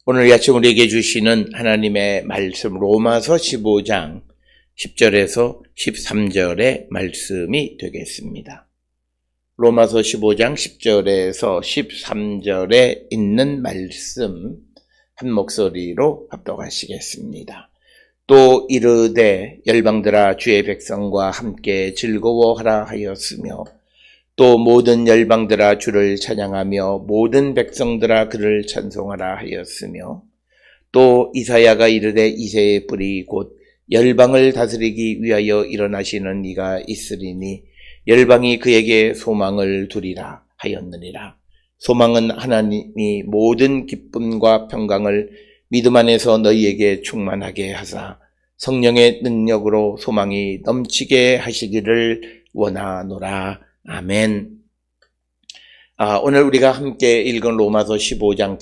오늘 이 아침 우리에게 주시는 하나님의 말씀 로마서 15장 10절에서 13절의 말씀이 되겠습니다. 로마서 15장 10절에서 13절에 있는 말씀 한 목소리로 합독하시겠습니다. 또 이르되 열방들아 주의 백성과 함께 즐거워하라 하였으며 또 모든 열방들아 주를 찬양하며 모든 백성들아 그를 찬송하라 하였으며 또 이사야가 이르되 이새의 뿌리 곧 열방을 다스리기 위하여 일어나시는 이가 있으리니 열방이 그에게 소망을 두리라 하였느니라. 소망은 하나님이 모든 기쁨과 평강을 믿음 안에서 너희에게 충만하게 하사 성령의 능력으로 소망이 넘치게 하시기를 원하노라. 아멘. 오늘 우리가 함께 읽은 로마서 15장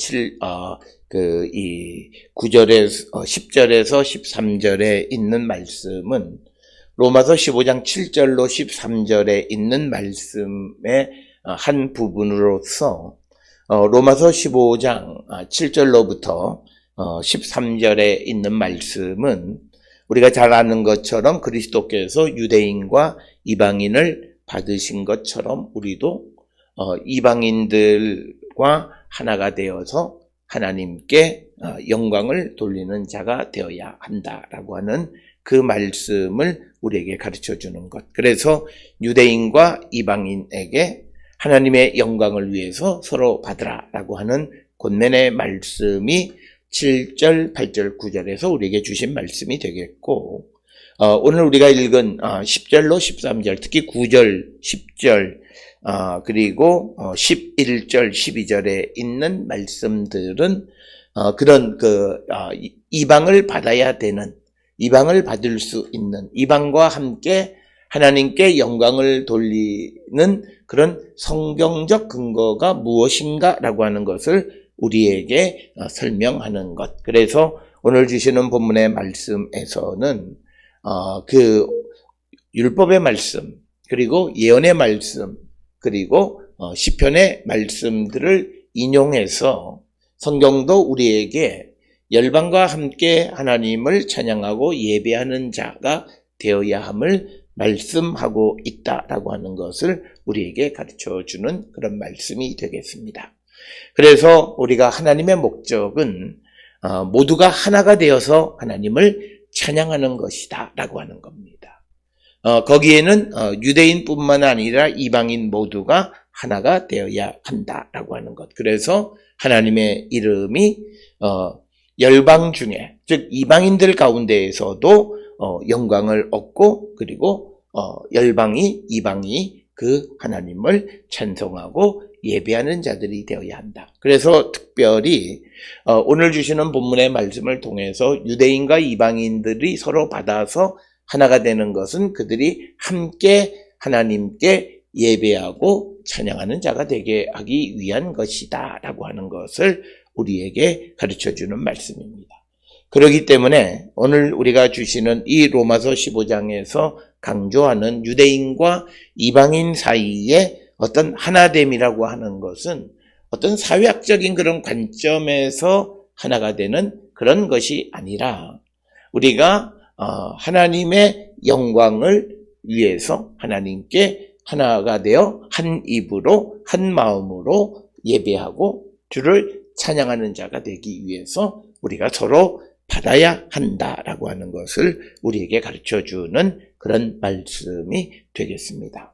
10절에서 13절에 있는 말씀은 로마서 15장 7절로 13절에 있는 말씀의 한 부분으로서 로마서 15장 7절로부터 13절에 있는 말씀은 우리가 잘 아는 것처럼 그리스도께서 유대인과 이방인을 받으신 것처럼 우리도 이방인들과 하나가 되어서 하나님께 영광을 돌리는 자가 되어야 한다라고 하는 그 말씀을 우리에게 가르쳐 주는 것. 그래서 유대인과 이방인에게 하나님의 영광을 위해서 서로 받으라라고 하는 권면의 말씀이 7절, 8절, 9절에서 우리에게 주신 말씀이 되겠고, 오늘 우리가 읽은 10절로 13절, 특히 9절, 10절, 그리고 11절, 12절에 있는 말씀들은 그런 이방을 받아야 되는, 이방을 받을 수 있는, 이방과 함께 하나님께 영광을 돌리는 그런 성경적 근거가 무엇인가라고 하는 것을 우리에게 설명하는 것. 그래서 오늘 주시는 본문의 말씀에서는 그 율법의 말씀, 그리고 예언의 말씀, 그리고 시편의 말씀들을 인용해서 성경도 우리에게 열방과 함께 하나님을 찬양하고 예배하는 자가 되어야 함을 말씀하고 있다라고 하는 것을 우리에게 가르쳐주는 그런 말씀이 되겠습니다. 그래서 우리가 하나님의 목적은 모두가 하나가 되어서 하나님을 찬양하는 것이다 라고 하는 겁니다. 거기에는 유대인뿐만 아니라 이방인 모두가 하나가 되어야 한다라고 하는 것. 그래서 하나님의 이름이 열방 중에, 즉 이방인들 가운데에서도 영광을 얻고, 그리고 열방이, 이방이 그 하나님을 찬송하고 예배하는 자들이 되어야 한다. 그래서 특별히 오늘 주시는 본문의 말씀을 통해서 유대인과 이방인들이 서로 받아서 하나가 되는 것은 그들이 함께 하나님께 예배하고 찬양하는 자가 되게 하기 위한 것이다 라고 하는 것을 우리에게 가르쳐주는 말씀입니다. 그렇기 때문에 오늘 우리가 주시는 이 로마서 15장에서 강조하는 유대인과 이방인 사이에 어떤 하나됨이라고 하는 것은 어떤 사회학적인 그런 관점에서 하나가 되는 그런 것이 아니라 우리가 하나님의 영광을 위해서 하나님께 하나가 되어 한 입으로 한 마음으로 예배하고 주를 찬양하는 자가 되기 위해서 우리가 서로 받아야 한다라고 하는 것을 우리에게 가르쳐주는 그런 말씀이 되겠습니다.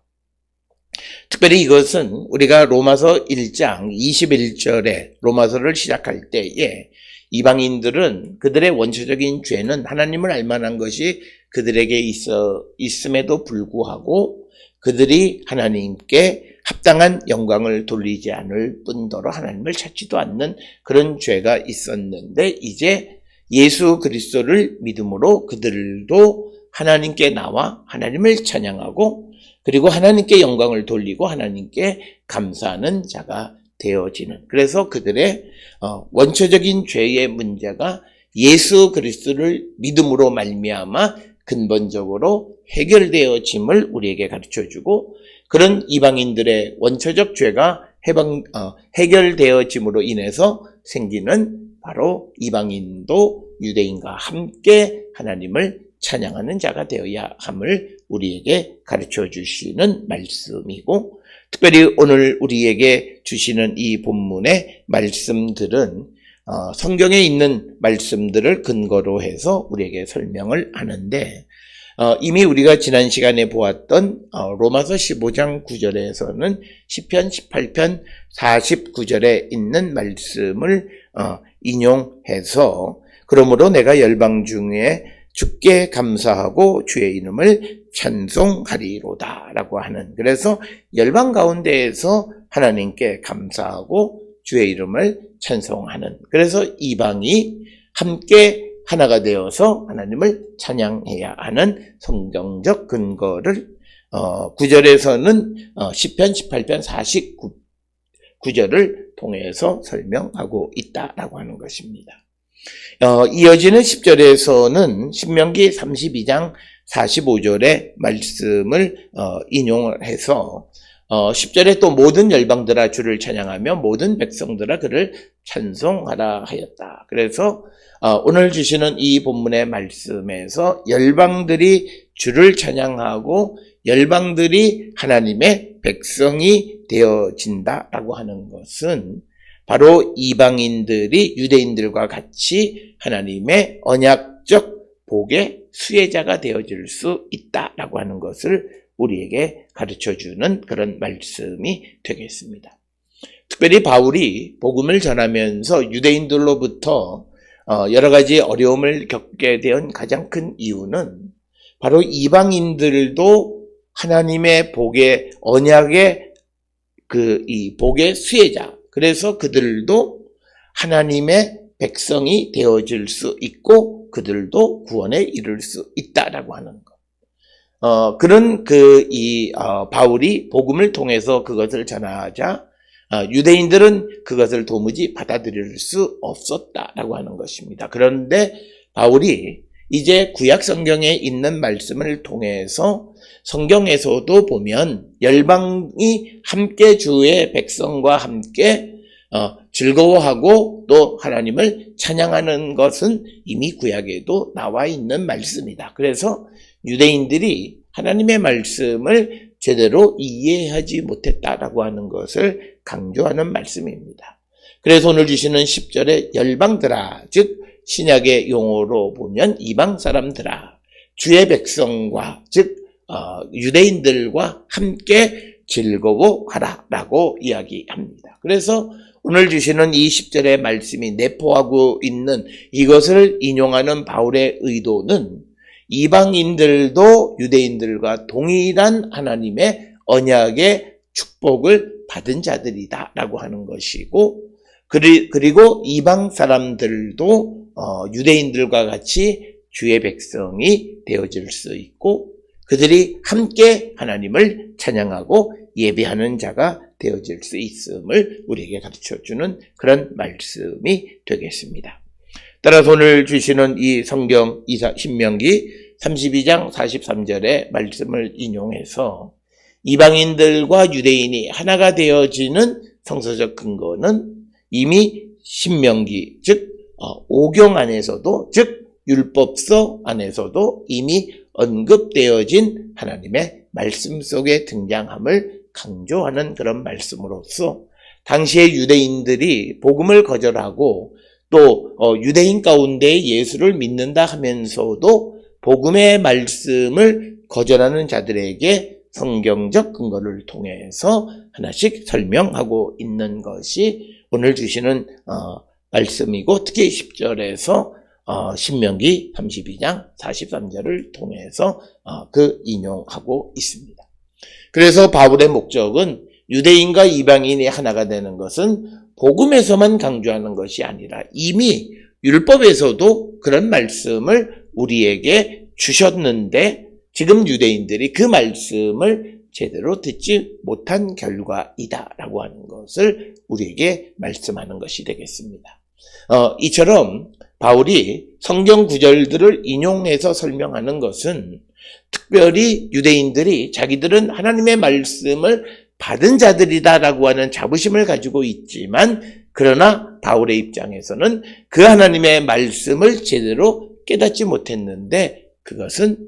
특별히 이것은 우리가 로마서 1장 21절에 로마서를 시작할 때에 이방인들은 그들의 원초적인 죄는 하나님을 알만한 것이 그들에게 있음에도 불구하고 그들이 하나님께 합당한 영광을 돌리지 않을 뿐더러 하나님을 찾지도 않는 그런 죄가 있었는데 이제 예수 그리스도를 믿음으로 그들도 하나님께 나와 하나님을 찬양하고 그리고 하나님께 영광을 돌리고 하나님께 감사하는 자가 되어지는, 그래서 그들의 원초적인 죄의 문제가 예수 그리스도를 믿음으로 말미암아 근본적으로 해결되어짐을 우리에게 가르쳐주고 그런 이방인들의 원초적 죄가 해결되어짐으로 인해서 생기는 바로 이방인도 유대인과 함께 하나님을 찬양하는 자가 되어야 함을 우리에게 가르쳐 주시는 말씀이고, 특별히 오늘 우리에게 주시는 이 본문의 말씀들은 성경에 있는 말씀들을 근거로 해서 우리에게 설명을 하는데, 이미 우리가 지난 시간에 보았던 로마서 15장 9절에서는 시편 18편 49절에 있는 말씀을 인용해서, 그러므로 내가 열방 중에 주께 감사하고 주의 이름을 찬송하리로다 라고 하는, 그래서 열방 가운데에서 하나님께 감사하고 주의 이름을 찬송하는, 그래서 이방이 함께 하나가 되어서 하나님을 찬양해야 하는 성경적 근거를 9절에서는 시편 18편 49절을 통해서 설명하고 있다라고 하는 것입니다. 이어지는 10절에서는 신명기 32장 45절의 말씀을 인용을 해서 10절에 또 모든 열방들아 주를 찬양하며 모든 백성들아 그를 찬송하라 하였다. 그래서 오늘 주시는 이 본문의 말씀에서 열방들이 주를 찬양하고 열방들이 하나님의 백성이 되어진다라고 하는 것은 바로 이방인들이 유대인들과 같이 하나님의 언약적 복의 수혜자가 되어질 수 있다라고 하는 것을 우리에게 가르쳐주는 그런 말씀이 되겠습니다. 특별히 바울이 복음을 전하면서 유대인들로부터 여러 가지 어려움을 겪게 된 가장 큰 이유는 바로 이방인들도 하나님의 복의 언약의 이 복의 수혜자, 그래서 그들도 하나님의 백성이 되어질 수 있고 그들도 구원에 이를 수 있다라고 하는 것. 그런 바울이 복음을 통해서 그것을 전하자 유대인들은 그것을 도무지 받아들일 수 없었다라고 하는 것입니다. 그런데 바울이 이제 구약 성경에 있는 말씀을 통해서 성경에서도 보면 열방이 함께 주의 백성과 함께 즐거워하고 또 하나님을 찬양하는 것은 이미 구약에도 나와 있는 말씀이다. 그래서 유대인들이 하나님의 말씀을 제대로 이해하지 못했다라고 하는 것을 강조하는 말씀입니다. 그래서 오늘 주시는 10절에 열방들아, 즉 신약의 용어로 보면 이방 사람들아, 주의 백성과 즉 유대인들과 함께 즐거워하라 라고 이야기합니다. 그래서 오늘 주시는 이 10절의 말씀이 내포하고 있는 이것을 인용하는 바울의 의도는 이방인들도 유대인들과 동일한 하나님의 언약의 축복을 받은 자들이다 라고 하는 것이고, 그리고 이방 사람들도 유대인들과 같이 주의 백성이 되어질 수 있고 그들이 함께 하나님을 찬양하고 예배하는 자가 되어질 수 있음을 우리에게 가르쳐주는 그런 말씀이 되겠습니다. 따라서 오늘 주시는 이 성경 신명기 32장 43절의 말씀을 인용해서 이방인들과 유대인이 하나가 되어지는 성서적 근거는 이미 신명기, 즉 오경 안에서도, 즉 율법서 안에서도 이미 언급되어진 하나님의 말씀 속에 등장함을 강조하는 그런 말씀으로서 당시의 유대인들이 복음을 거절하고 또 유대인 가운데 예수를 믿는다 하면서도 복음의 말씀을 거절하는 자들에게 성경적 근거를 통해서 하나씩 설명하고 있는 것이 오늘 주시는 말씀이고, 특히 10절에서 신명기 32장 43절을 통해서 인용하고 있습니다. 그래서 바울의 목적은 유대인과 이방인이 하나가 되는 것은 복음에서만 강조하는 것이 아니라 이미 율법에서도 그런 말씀을 우리에게 주셨는데 지금 유대인들이 그 말씀을 제대로 듣지 못한 결과이다라고 하는 것을 우리에게 말씀하는 것이 되겠습니다. 이처럼 바울이 성경 구절들을 인용해서 설명하는 것은 특별히 유대인들이 자기들은 하나님의 말씀을 받은 자들이다라고 하는 자부심을 가지고 있지만 그러나 바울의 입장에서는 그 하나님의 말씀을 제대로 깨닫지 못했는데 그것은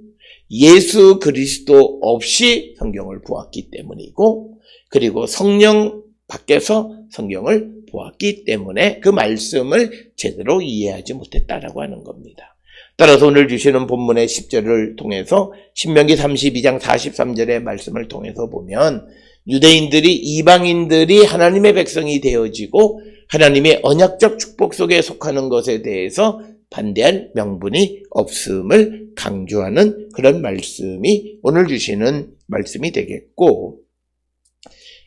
예수 그리스도 없이 성경을 보았기 때문이고 그리고 성령 밖에서 성경을 보았기 때문에 그 말씀을 제대로 이해하지 못했다라고 하는 겁니다. 따라서 오늘 주시는 본문의 10절을 통해서 신명기 32장 43절의 말씀을 통해서 보면 유대인들이 이방인들이 하나님의 백성이 되어지고 하나님의 언약적 축복 속에 속하는 것에 대해서 반대할 명분이 없음을 강조하는 그런 말씀이 오늘 주시는 말씀이 되겠고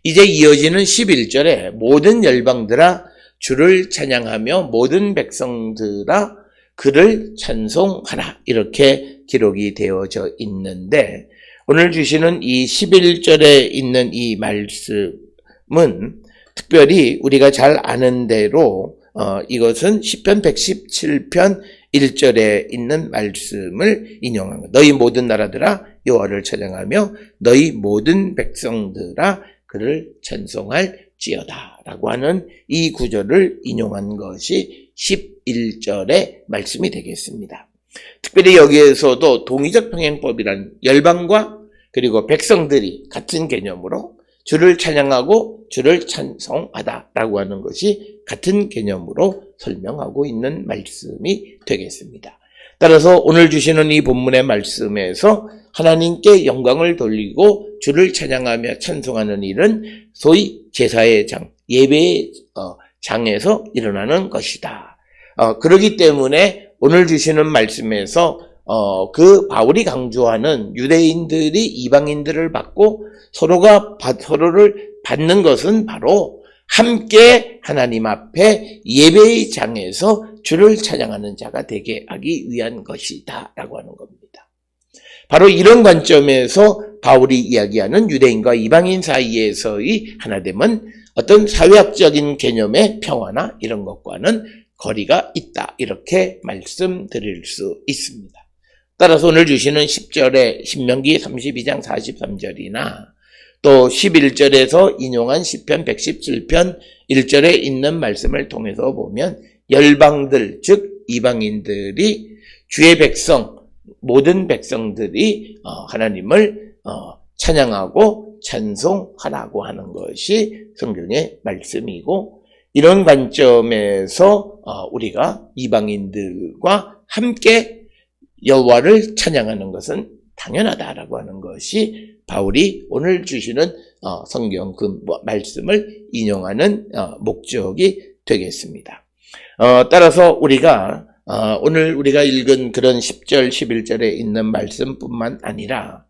이제 이어지는 11절에 모든 열방들아 주를 찬양하며 모든 백성들아 그를 찬송하라 이렇게 기록이 되어져 있는데 오늘 주시는 이 11절에 있는 이 말씀은 특별히 우리가 잘 아는 대로 이것은 시편 117편 1절에 있는 말씀을 인용한 것. 너희 모든 나라들아 여호와를 찬양하며 너희 모든 백성들아 그를 찬송할지어다 라고 하는 이 구절을 인용한 것이 11절의 말씀이 되겠습니다. 특별히 여기에서도 동의적 평행법이란 열방과 그리고 백성들이 같은 개념으로 주를 찬양하고 주를 찬송하다라고 하는 것이 같은 개념으로 설명하고 있는 말씀이 되겠습니다. 따라서 오늘 주시는 이 본문의 말씀에서 하나님께 영광을 돌리고 주를 찬양하며 찬송하는 일은 소위 제사의 장, 예배의 장에서 일어나는 것이다. 그렇기 때문에 오늘 주시는 말씀에서 그 바울이 강조하는 유대인들이 이방인들을 받고 서로가 서로를 받는 것은 바로 함께 하나님 앞에 예배의 장에서 주를 찬양하는 자가 되게 하기 위한 것이다 라고 하는 겁니다. 바로 이런 관점에서 바울이 이야기하는 유대인과 이방인 사이에서의 하나됨은 어떤 사회학적인 개념의 평화나 이런 것과는 거리가 있다 이렇게 말씀드릴 수 있습니다. 따라서 오늘 주시는 10절에 신명기 32장 43절이나 또 11절에서 인용한 시편 117편 1절에 있는 말씀을 통해서 보면 열방들 즉 이방인들이 주의 백성 모든 백성들이 하나님을 찬양하고 찬송하라고 하는 것이 성경의 말씀이고 이런 관점에서 우리가 이방인들과 함께 여호와를 찬양하는 것은 당연하다라고 하는 것이 바울이 오늘 주시는 성경 그 말씀을 인용하는 목적이 되겠습니다. 따라서 우리가 오늘 우리가 읽은 그런 10절, 11절에 있는 말씀뿐만 아니라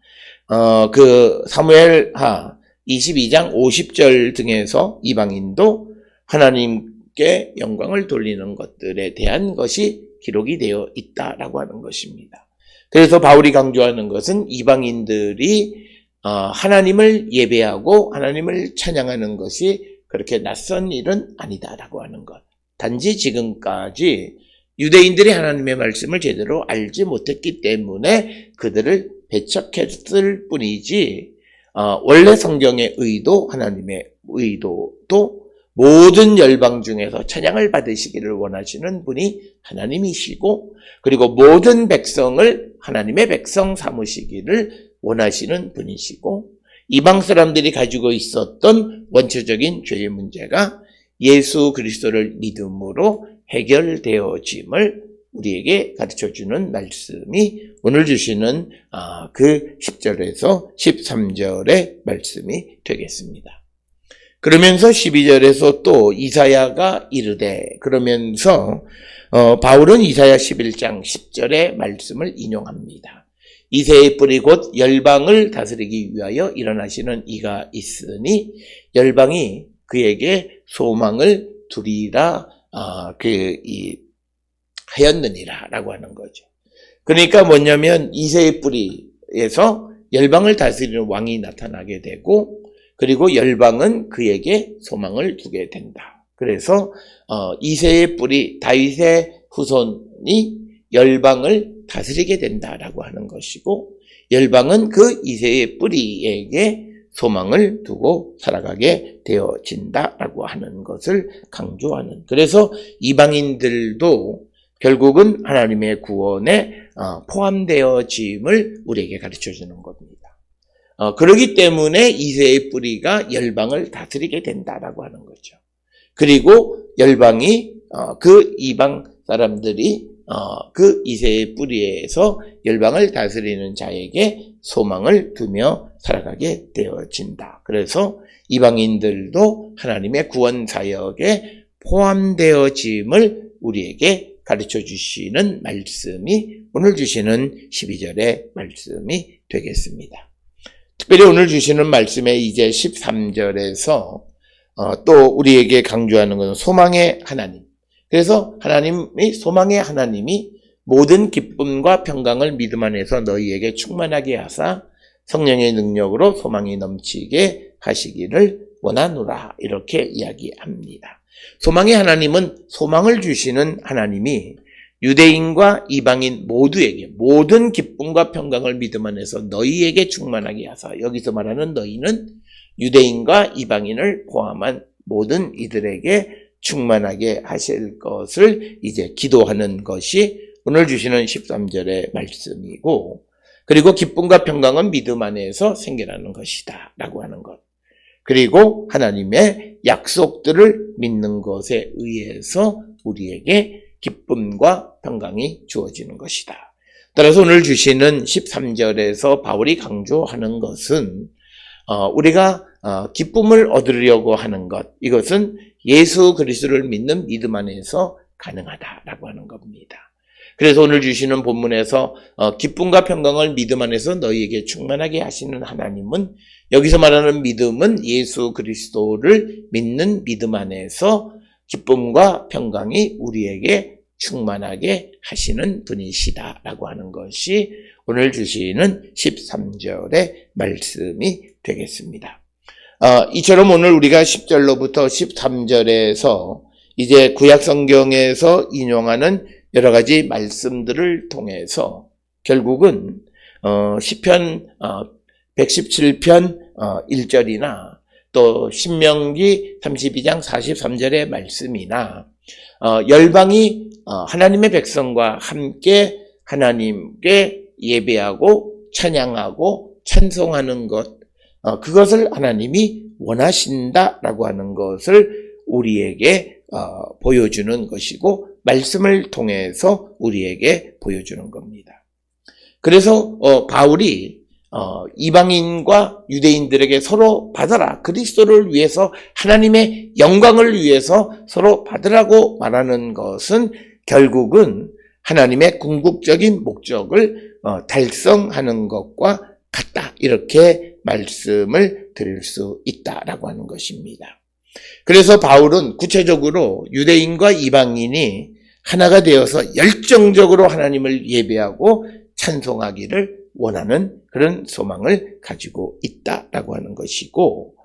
그 사무엘하 22장 50절 등에서 이방인도 하나님께 영광을 돌리는 것들에 대한 것이 기록이 되어 있다라고 하는 것입니다. 그래서 바울이 강조하는 것은 이방인들이 하나님을 예배하고 하나님을 찬양하는 것이 그렇게 낯선 일은 아니다라고 하는 것. 단지 지금까지 유대인들이 하나님의 말씀을 제대로 알지 못했기 때문에 그들을 배척했을 뿐이지 원래 성경의 의도, 하나님의 의도도 모든 열방 중에서 찬양을 받으시기를 원하시는 분이 하나님이시고 그리고 모든 백성을 하나님의 백성 삼으시기를 원하시는 분이시고 이방 사람들이 가지고 있었던 원초적인 죄의 문제가 예수 그리스도를 믿음으로 해결되어짐을 우리에게 가르쳐주는 말씀이 오늘 주시는 그 10절에서 13절의 말씀이 되겠습니다. 그러면서 12절에서 또 이사야가 이르되 그러면서 바울은 이사야 11장 10절의 말씀을 인용합니다. 이새의 뿌리 곧 열방을 다스리기 위하여 일어나시는 이가 있으니 열방이 그에게 소망을 두리라 하였느니라 라고 하는 거죠. 그러니까 뭐냐면 이새의 뿌리에서 열방을 다스리는 왕이 나타나게 되고 그리고 열방은 그에게 소망을 두게 된다. 그래서 이새의 뿌리 다윗의 후손이 열방을 다스리게 된다라고 하는 것이고 열방은 그 이새의 뿌리에게 소망을 두고 살아가게 되어진다라고 하는 것을 강조하는. 그래서 이방인들도 결국은 하나님의 구원에 포함되어짐을 우리에게 가르쳐주는 겁니다. 그렇기 때문에 이새의 뿌리가 열방을 다스리게 된다라고 하는 거죠. 그리고 열방이 그 이방 사람들이 그 이새의 뿌리에서 열방을 다스리는 자에게 소망을 두며 살아가게 되어진다. 그래서 이방인들도 하나님의 구원 사역에 포함되어짐을 우리에게 가르쳐 주시는 말씀이 오늘 주시는 12절의 말씀이 되겠습니다. 특별히 오늘 주시는 말씀에 이제 13절에서 또 우리에게 강조하는 것은 소망의 하나님. 그래서 하나님이 소망의 하나님이 모든 기쁨과 평강을 믿음 안에서 너희에게 충만하게 하사 성령의 능력으로 소망이 넘치게 하시기를 원하노라. 이렇게 이야기합니다. 소망의 하나님은 소망을 주시는 하나님이 유대인과 이방인 모두에게 모든 기쁨과 평강을 믿음 안에서 너희에게 충만하게 하사, 여기서 말하는 너희는 유대인과 이방인을 포함한 모든 이들에게 충만하게 하실 것을 이제 기도하는 것이 오늘 주시는 13절의 말씀이고, 그리고 기쁨과 평강은 믿음 안에서 생겨나는 것이다 라고 하는 것. 그리고 하나님의 약속들을 믿는 것에 의해서 우리에게 기쁨과 평강이 주어지는 것이다. 따라서 오늘 주시는 13절에서 바울이 강조하는 것은 우리가 기쁨을 얻으려고 하는 것, 이것은 예수 그리스도를 믿는 믿음 안에서 가능하다라고 하는 겁니다. 그래서 오늘 주시는 본문에서 기쁨과 평강을 믿음 안에서 너희에게 충만하게 하시는 하나님은, 여기서 말하는 믿음은 예수 그리스도를 믿는 믿음 안에서 기쁨과 평강이 우리에게 충만하게 하시는 분이시다라고 하는 것이 오늘 주시는 13절의 말씀이 되겠습니다. 이처럼 오늘 우리가 10절로부터 13절에서 이제 구약 성경에서 인용하는 여러 가지 말씀들을 통해서 결국은 시편 117편 1절이나 또 신명기 32장 43절의 말씀이나 열방이 하나님의 백성과 함께 하나님께 예배하고 찬양하고 찬송하는 것, 그것을 하나님이 원하신다라고 하는 것을 우리에게 보여주는 것이고, 말씀을 통해서 우리에게 보여주는 겁니다. 그래서 바울이 이방인과 유대인들에게 서로 받아라, 그리스도를 위해서 하나님의 영광을 위해서 서로 받으라고 말하는 것은 결국은 하나님의 궁극적인 목적을 달성하는 것과 같다, 이렇게 말씀을 드릴 수 있다라고 하는 것입니다. 그래서 바울은 구체적으로 유대인과 이방인이 하나가 되어서 열정적으로 하나님을 예배하고 찬송하기를 원하는 그런 소망을 가지고 있다라고 하는 것이고,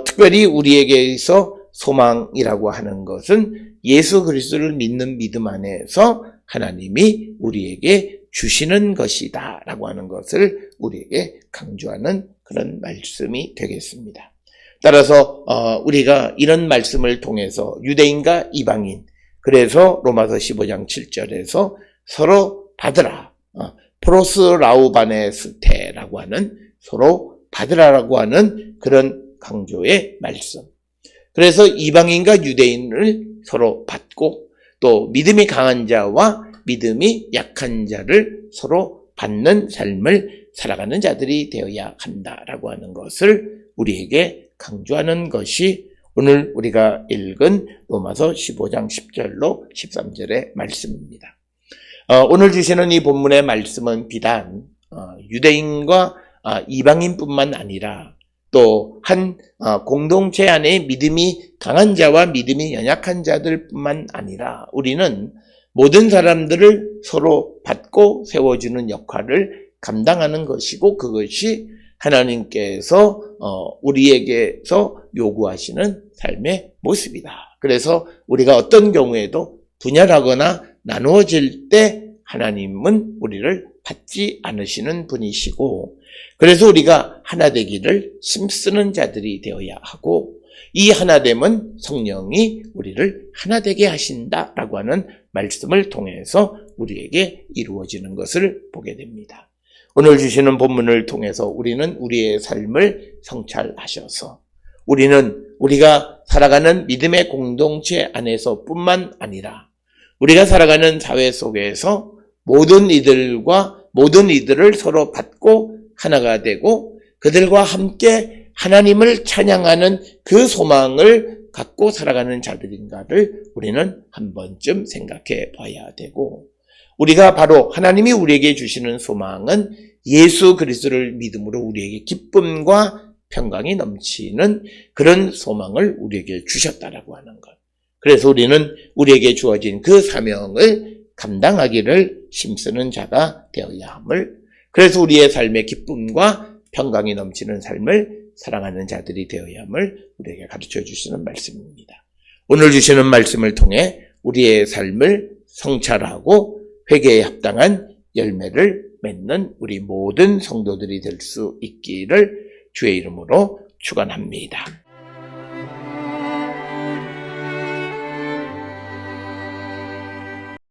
특별히 우리에게서 소망이라고 하는 것은 예수 그리스도를 믿는 믿음 안에서 하나님이 우리에게 주시는 것이다 라고 하는 것을 우리에게 강조하는 그런 말씀이 되겠습니다. 따라서 우리가 이런 말씀을 통해서 유대인과 이방인, 그래서 로마서 15장 7절에서 서로 받으라, 프로스라우바네스테라고 하는 서로 받으라라고 하는 그런 강조의 말씀. 그래서 이방인과 유대인을 서로 받고, 또 믿음이 강한 자와 믿음이 약한 자를 서로 받는 삶을 살아가는 자들이 되어야 한다라고 하는 것을 우리에게 강조하는 것이 오늘 우리가 읽은 로마서 15장 10절로 13절의 말씀입니다. 오늘 주시는 이 본문의 말씀은 비단 유대인과 이방인뿐만 아니라 또 한 공동체 안에 믿음이 강한 자와 믿음이 연약한 자들뿐만 아니라 우리는 모든 사람들을 서로 받고 세워주는 역할을 감당하는 것이고, 그것이 하나님께서 우리에게서 요구하시는 삶의 모습이다. 그래서 우리가 어떤 경우에도 분열하거나 나누어질 때 하나님은 우리를 받지 않으시는 분이시고, 그래서 우리가 하나 되기를 힘쓰는 자들이 되어야 하고, 이 하나됨은 성령이 우리를 하나 되게 하신다라고 하는 말씀을 통해서 우리에게 이루어지는 것을 보게 됩니다. 오늘 주시는 본문을 통해서 우리는 우리의 삶을 성찰하셔서 우리가 살아가는 믿음의 공동체 안에서 뿐만 아니라 우리가 살아가는 사회 속에서 모든 이들을 서로 받고 하나가 되고 그들과 함께 하나님을 찬양하는 그 소망을 갖고 살아가는 자들인가를 우리는 한 번쯤 생각해 봐야 되고, 우리가 바로 하나님이 우리에게 주시는 소망은 예수 그리스도를 믿음으로 우리에게 기쁨과 평강이 넘치는 그런 소망을 우리에게 주셨다라고 하는 것. 그래서 우리는 우리에게 주어진 그 사명을 감당하기를 힘쓰는 자가 되어야 함을, 그래서 우리의 삶의 기쁨과 평강이 넘치는 삶을 사랑하는 자들이 되어야 함을 우리에게 가르쳐 주시는 말씀입니다. 오늘 주시는 말씀을 통해 우리의 삶을 성찰하고 회개에 합당한 열매를 맺는 우리 모든 성도들이 될 수 있기를 주의 이름으로 축원합니다.